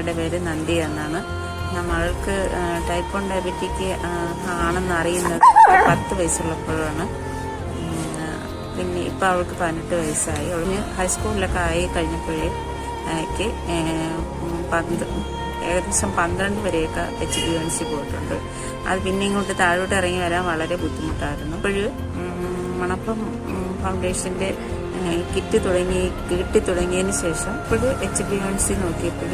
മകളുടെ പേര് നന്ദി എന്നാണ്. മകൾക്ക് ടൈപ്പ് 1 ഡയബറ്റിക് ആണെന്ന് അറിയുന്നത് 10 വയസ്സുള്ളപ്പോഴാണ്. പിന്നെ ഇപ്പം അവൾക്ക് 18 വയസ്സായി. അവൾക്ക് ഹൈസ്കൂളിലൊക്കെ ആയി കഴിഞ്ഞപ്പോഴേക്ക് ഏകദേശം 12 വരെയൊക്കെ HbA1c പോയിട്ടുണ്ട്. അത് പിന്നെ ഇങ്ങോട്ട് താഴോട്ട് ഇറങ്ങി വരാൻ വളരെ ബുദ്ധിമുട്ടായിരുന്നു. ഇപ്പോഴും മണപ്പം ഫൗണ്ടേഷൻ്റെ കിട്ടി തുടങ്ങിയതിന് ശേഷം ഇപ്പോഴും HbA1c നോക്കിയപ്പോൾ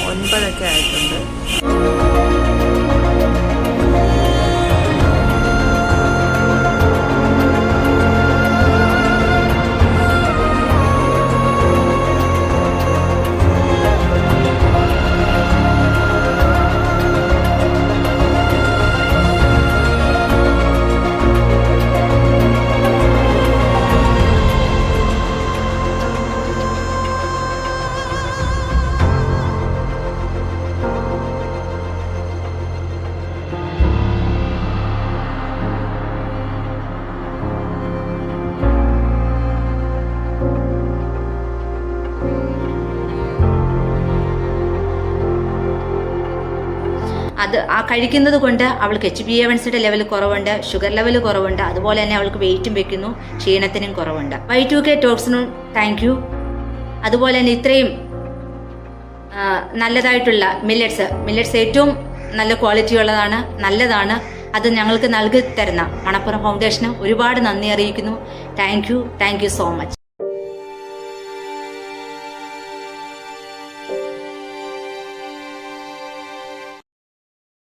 9 ആയിട്ടുണ്ട്. അത് കഴിക്കുന്നത് കൊണ്ട് അവൾക്ക് HbA1cയുടെ ലെവൽ കുറവുണ്ട്, ഷുഗർ ലെവൽ കുറവുണ്ട്, അതുപോലെ തന്നെ അവൾക്ക് വെയിറ്റും വെക്കുന്നു, ക്ഷീണത്തിനും കുറവുണ്ട്. Y2K ടോക്സിനും thank you. അതുപോലെ തന്നെ ഇത്രയും നല്ലതായിട്ടുള്ള മില്ലറ്റ്സ് ഏറ്റവും നല്ല ക്വാളിറ്റി ഉള്ളതാണ്, നല്ലതാണ്. അത് ഞങ്ങൾക്ക് നൽകി തരുന്ന മണപ്പുറം ഫൗണ്ടേഷന് ഒരുപാട് നന്ദി അറിയിക്കുന്നു. Thank you so much.